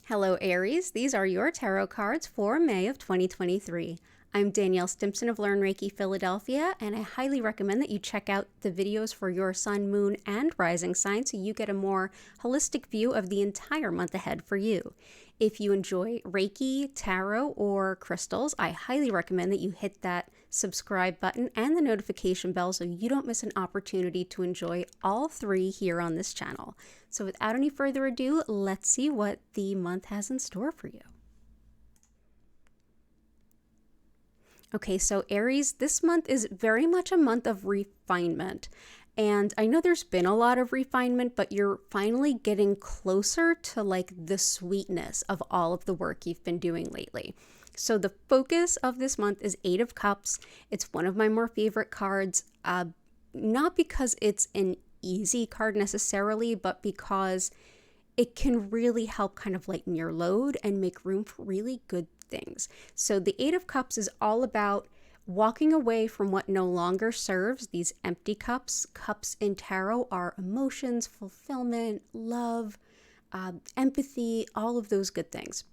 Hello, Aries. These are your tarot cards for May of 2023. I'm Danielle Stimpson of Learn Reiki Philadelphia, and I highly recommend that you check out the videos for your sun, moon, and rising sign so you get a more holistic view of the entire month ahead for you. If you enjoy Reiki, tarot, or crystals, I highly recommend that you hit that subscribe button and the notification bell so you don't miss an opportunity to enjoy all three here on this channel. So without any further ado, let's see what the month has in store for you. Okay, so Aries, this month is very much a month of refinement. And I know there's been a lot of refinement, but you're finally getting closer to like the sweetness of all of the work you've been doing lately. So the focus of this month is Eight of Cups. It's one of my more favorite cards, not because it's an easy card necessarily, but because it can really help kind of lighten your load and make room for really good things. So the Eight of Cups is all about walking away from what no longer serves. These empty cups. Cups in tarot are emotions, fulfillment, love, empathy, all of those good things.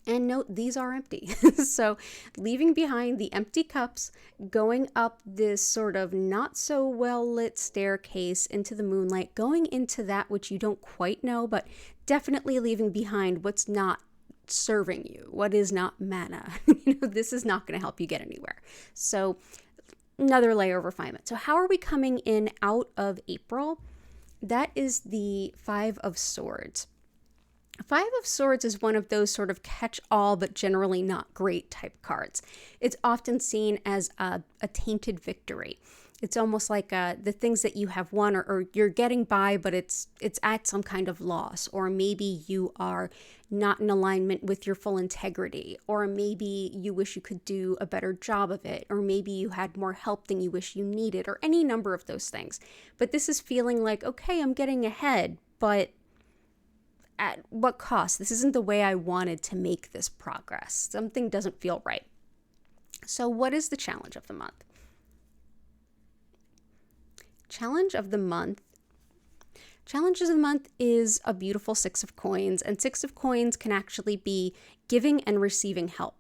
And note, these are empty. So leaving behind the empty cups, going up this sort of not so well lit staircase into the moonlight, going into that which you don't quite know, but definitely leaving behind what's not serving you, what is not mana. This is not going to help you get anywhere. So another layer of refinement. So how are we coming in out of April? That is the Five of Swords. Five of Swords is one of those sort of catch-all but generally not great type cards. It's often seen as a tainted victory. It's almost like the things that you have won or you're getting by, but it's at some kind of loss. Or maybe you are not in alignment with your full integrity. Or maybe you wish you could do a better job of it. Or maybe you had more help than you wish you needed. Or any number of those things. But this is feeling like, okay, I'm getting ahead, but at what cost? This isn't the way I wanted to make this progress. Something doesn't feel right. So what is the challenge of the month? Challenge of the month is a beautiful Six of Coins, and Six of Coins can actually be giving and receiving help.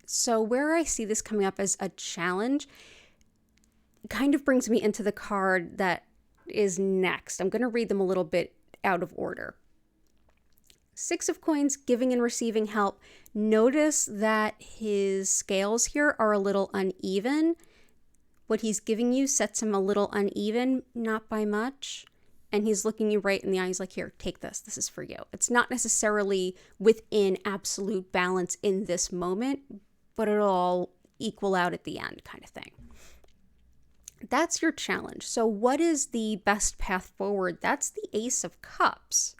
So where I see this coming up as a challenge kind of brings me into the card that is next. I'm going to read them a little bit out of order. Six of Coins, giving and receiving help. Notice that his scales here are a little uneven. What he's giving you sets him a little uneven, not by much. And he's looking you right in the eyes like, here, take this. This is for you. It's not necessarily within absolute balance in this moment, but it'll all equal out at the end kind of thing. That's your challenge. So what is the best path forward? That's the Ace of Cups.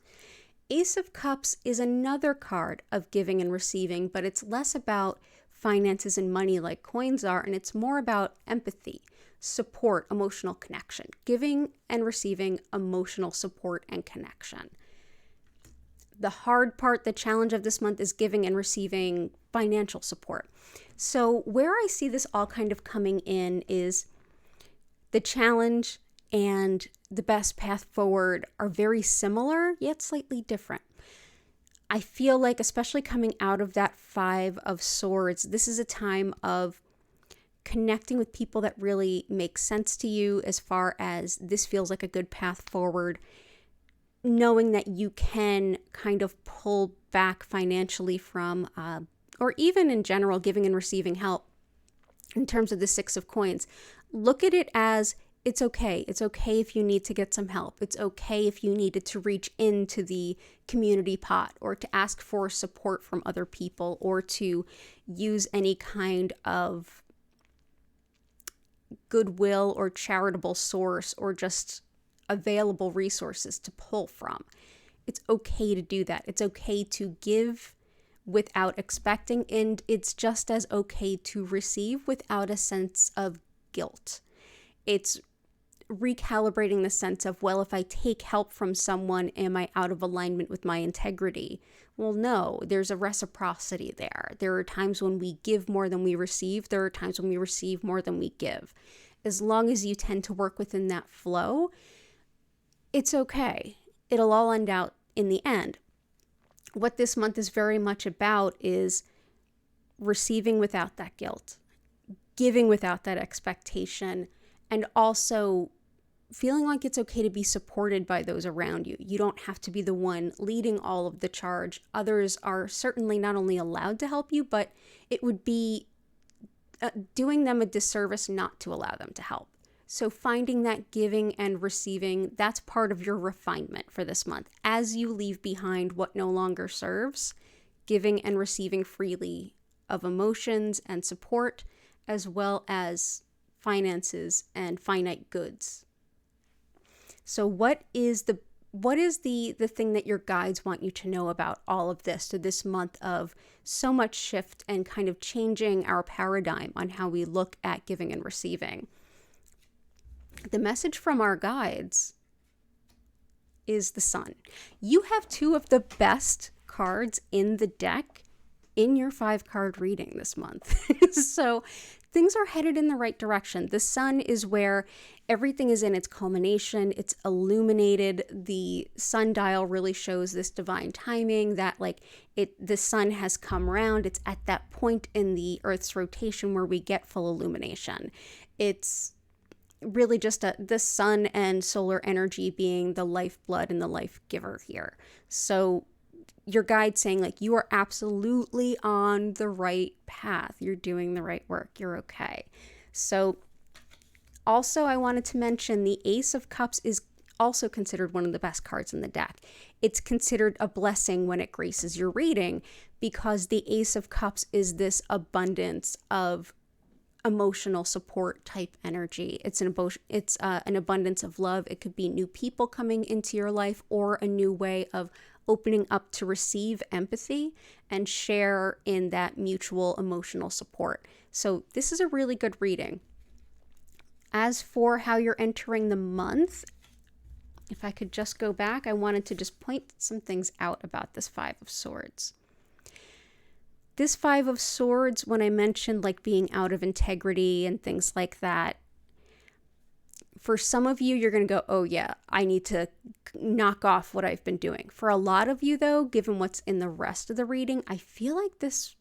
Ace of Cups is another card of giving and receiving, but it's less about finances and money like coins are, and it's more about empathy, support, emotional connection, giving and receiving emotional support and connection. The hard part, the challenge of this month is giving and receiving financial support. So where I see this all kind of coming in is the challenge and the best path forward are very similar, yet slightly different. I feel like, especially coming out of that Five of Swords, this is a time of connecting with people that really make sense to you as far as this feels like a good path forward, knowing that you can kind of pull back financially from, or even in general, giving and receiving help in terms of the Six of Coins. Look at it as it's okay. It's okay if you need to get some help. It's okay if you needed to reach into the community pot or to ask for support from other people or to use any kind of goodwill or charitable source or just available resources to pull from. It's okay to do that. It's okay to give without expecting, and it's just as okay to receive without a sense of guilt. It's recalibrating the sense of, well, if I take help from someone, am I out of alignment with my integrity? Well, no, there's a reciprocity there. There are times when we give more than we receive. There are times when we receive more than we give. As long as you tend to work within that flow, it's okay. It'll all end out in the end. what this month is very much about is receiving without that guilt, giving without that expectation, and also feeling like it's okay to be supported by those around you. You don't have to be the one leading all of the charge. Others are certainly not only allowed to help you, but it would be doing them a disservice not to allow them to help. So finding that giving and receiving, that's part of your refinement for this month. As you leave behind what no longer serves, giving and receiving freely of emotions and support, as well as finances and finite goods. So what is the thing that your guides want you to know about all of this, to this month of so much shift and kind of changing our paradigm on how we look at giving and receiving? The message from our guides is the Sun. You have two of the best cards in the deck in your 5-card reading this month. So things are headed in the right direction. The Sun is where everything is in its culmination. It's illuminated. The sundial really shows this divine timing that the sun has come around. It's at that point in the Earth's rotation where we get full illumination. It's really just the sun and solar energy being the lifeblood and the life giver here. So your guide saying you are absolutely on the right path. You're doing the right work. You're okay. So also I wanted to mention the Ace of Cups is also considered one of the best cards in the deck. It's considered a blessing when it graces your reading because the Ace of Cups is this abundance of emotional support type energy. It's an abundance of love. It could be new people coming into your life or a new way of opening up to receive empathy and share in that mutual emotional support. So this is a really good reading. As for how you're entering the month, if I could just go back, I wanted to just point some things out about this 5 of Swords. This 5 of Swords, when I mentioned being out of integrity and things like that, for some of you, you're going to go, oh yeah, I need to knock off what I've been doing. For a lot of you though, given what's in the rest of the reading, I feel like this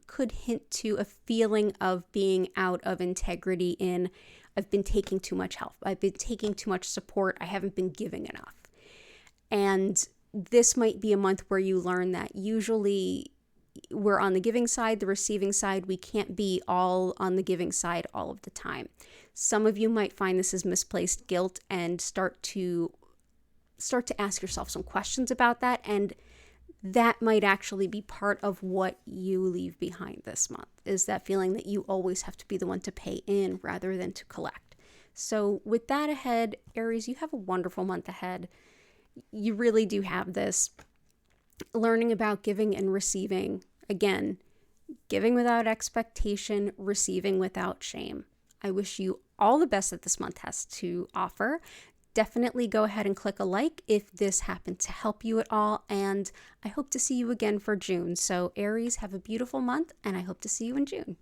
could hint to a feeling of being out of integrity in, I've been taking too much help. I've been taking too much support. I haven't been giving enough. And this might be a month where you learn that usually we're on the giving side, the receiving side. We can't be all on the giving side all of the time. Some of you might find this as misplaced guilt and start to ask yourself some questions about that. And that might actually be part of what you leave behind this month, is that feeling that you always have to be the one to pay in rather than to collect. So with that ahead, Aries, you have a wonderful month ahead. You really do have this. Learning about giving and receiving. Again, giving without expectation, receiving without shame. I wish you all the best that this month has to offer. Definitely go ahead and click a like if this happened to help you at all. And I hope to see you again for June. So Aries, have a beautiful month, and I hope to see you in June.